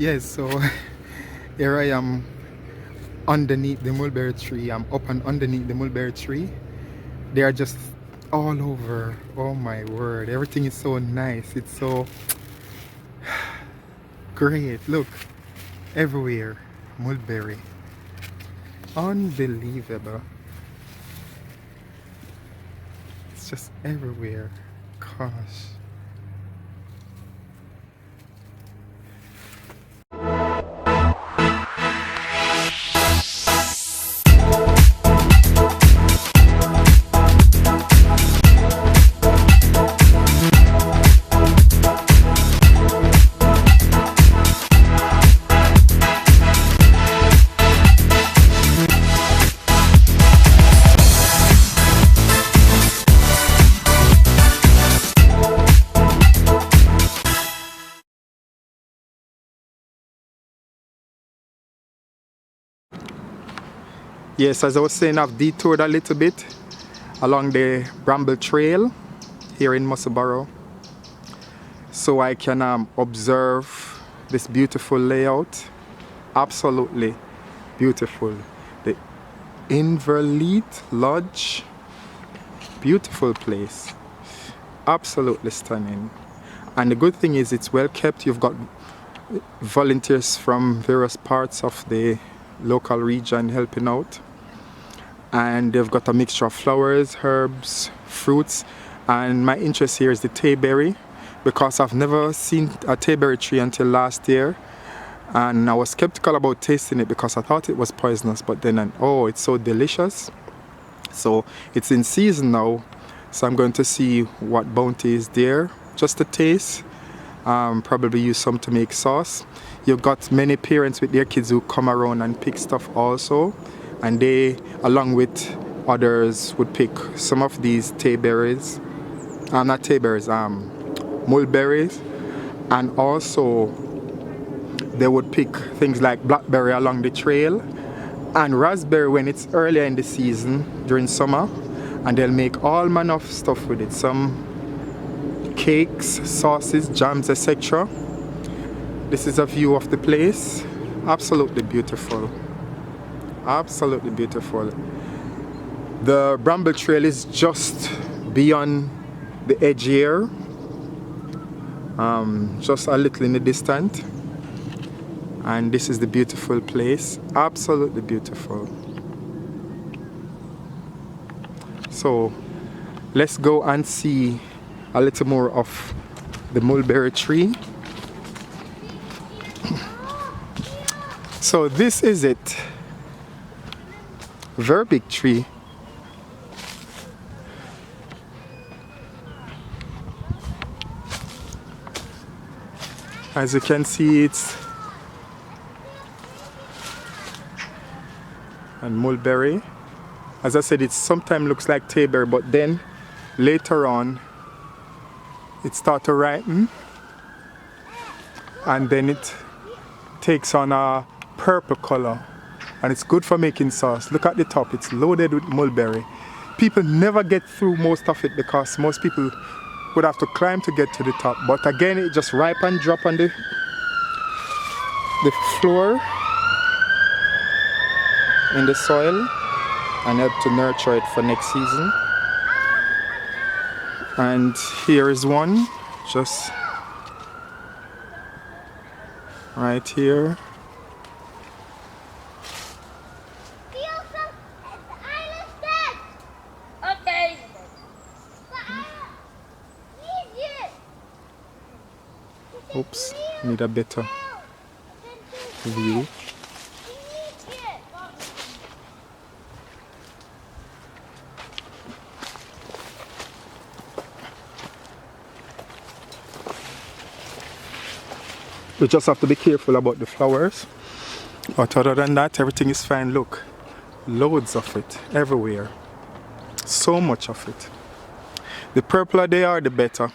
Yes, so here I am underneath the mulberry tree. I'm up and underneath the mulberry tree. They are just all over. Oh my word, everything is so nice. It's so great. Look, everywhere mulberry. Unbelievable. It's just everywhere. Gosh. Yes, as I was saying, I've detoured a little bit along the Bramble Trail here in Musselburgh, so I can observe this beautiful layout. Absolutely beautiful. The Inverleith Lodge, beautiful place, absolutely stunning. And the good thing is it's well kept. You've got volunteers from various parts of the local region helping out, and they've got a mixture of flowers, herbs, fruits, and my interest here is the tayberry, because I've never seen a tayberry tree until last year, and I was skeptical about tasting it because I thought it was poisonous, but then oh, it's so delicious. So it's in season now, so I'm going to see what bounty is there just to taste. Probably use some to make sauce. You've got many parents with their kids who come around and pick stuff also, and they, along with others, would pick some of these tayberries, not tayberries, mulberries, and also they would pick things like blackberry along the trail and raspberry when it's earlier in the season during summer, and they'll make all manner of stuff with it, some cakes, sauces, jams, etc. This is a view of the place. Absolutely beautiful. Absolutely beautiful. The Bramble Trail is just beyond the edge here, just a little in the distance, and this is the beautiful place. Absolutely beautiful. So let's go and see a little more of the mulberry tree. So this is it. Very big tree. As you can see, it's and mulberry. As I said, it sometimes looks like tayberry, but then later on it starts to ripen, and then it takes on a purple color, and it's good for making sauce. Look at the top, it's loaded with mulberry. People never get through most of it because most people would have to climb to get to the top, but again it just ripe and drop on the floor in the soil and help to nurture it for next season. And here is one just right here. Oops, need a better view. We just have to be careful about the flowers, but other than that, everything is fine. Look, loads of it everywhere, so much of it. The purpler they are, the better.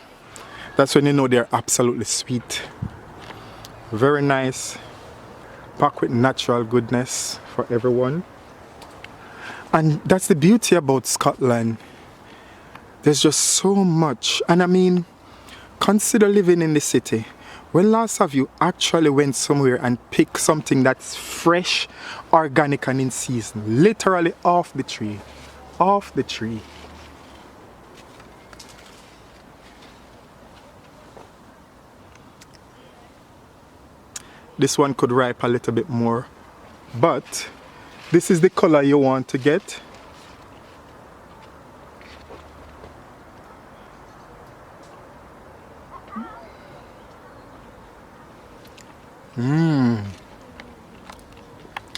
That's when you know they're absolutely sweet. Very nice, packed with natural goodness for everyone. And that's the beauty about Scotland. There's just so much. And I mean, consider living in the city When last have you actually went somewhere and picked something that's fresh, organic and in season? Literally off the tree. Off the tree. This one could ripe a little bit more, but this is the color you want to get.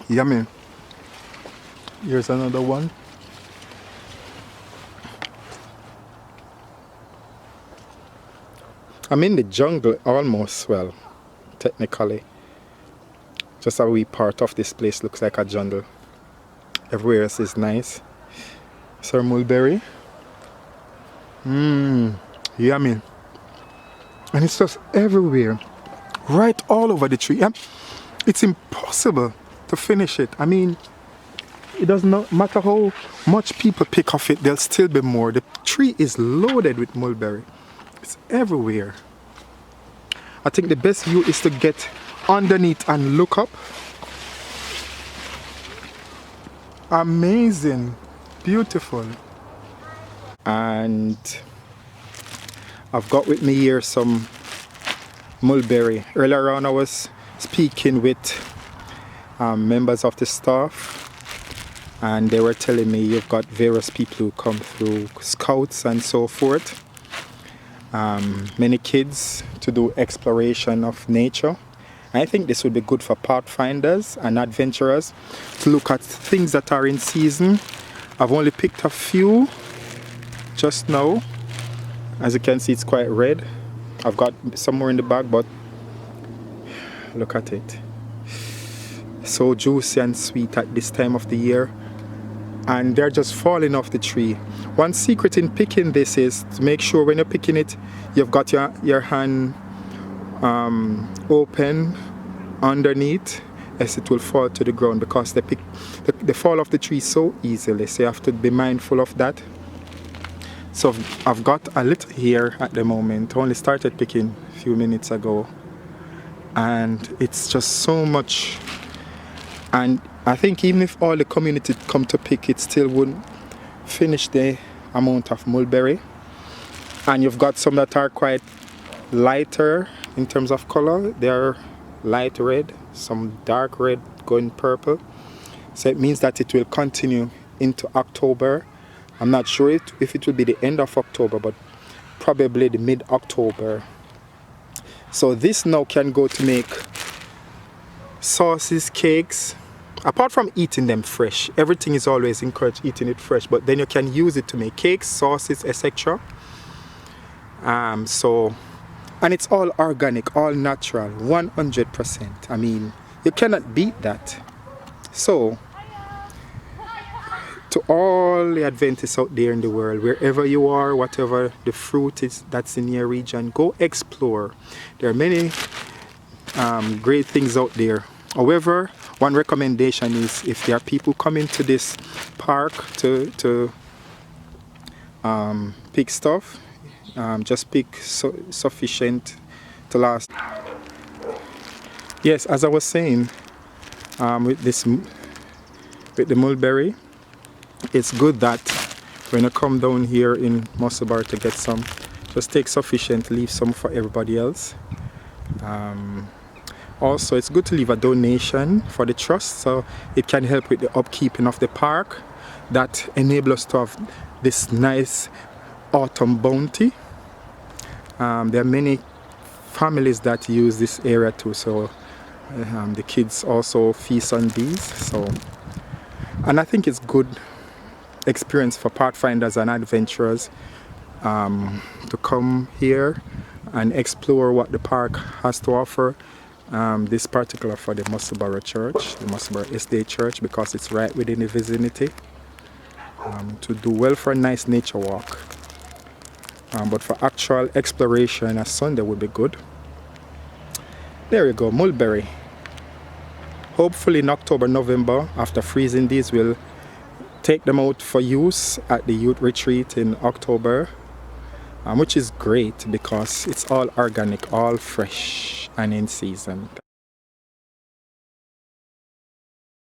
Yummy. Here's another one. I'm in the jungle almost, well, technically. Just a wee part of this place looks like a jungle. Everywhere else is nice. Sir Mulberry. Yummy. And it's just everywhere. Right all over the tree. It's impossible to finish it. I mean, it does not matter how much people pick off it, there'll still be more. The tree is loaded with mulberry. It's everywhere. I think the best view is to get underneath and look up. Amazing. Beautiful. And I've got with me here some mulberry. Earlier on I was speaking with members of the staff, and they were telling me you've got various people who come through, scouts and so forth, many kids to do exploration of nature. I think this would be good for pathfinders and adventurers to look at things that are in season. I've only picked a few just now. As you can see, it's quite red. I've got some more in the bag, but look at it. So juicy and sweet at this time of the year. And they're just falling off the tree. One secret in picking this is to make sure when you're picking it, you've got your hand open underneath, as it will fall to the ground, because they fall off the tree so easily. So you have to be mindful of that. So I've got a little here at the moment. I only started picking a few minutes ago, and it's just so much. And I think even if all the community come to pick, it still wouldn't finish the amount of mulberry. And you've got some that are quite lighter in terms of color. They're light red, some dark red going purple. So it means that it will continue into October. I'm not sure if it will be the end of October, but probably the mid-October. So this now can go to make sauces, cakes. Apart from eating them fresh, everything is always encouraged eating it fresh, but then you can use it to make cakes, sauces, etc. And it's all organic, all natural, 100%. I mean, you cannot beat that. So to all the Adventists out there in the world, wherever you are, whatever the fruit is that's in your region, go explore. There are many great things out there. However, one recommendation is, if there are people coming to this park to pick stuff, just pick sufficient to last. Yes, as I was saying, with the mulberry, it's good that when you come down here in Musselburgh to get some, just take sufficient, leave some for everybody else. Also, it's good to leave a donation for the trust, so it can help with the upkeeping of the park, that enable us to have this nice autumn bounty. There are many families that use this area too, so the kids also feast on these. So, and I think it's good experience for pathfinders and adventurers to come here and explore what the park has to offer. This particular for the Musselburgh Church, the Musselburgh Estate Church, because it's right within the vicinity. To do well for a nice nature walk. But for actual exploration, a Sunday would be good. There you go, mulberry. Hopefully in October, November, after freezing these, we'll take them out for use at the youth retreat in October. which is great because it's all organic, all fresh and in season.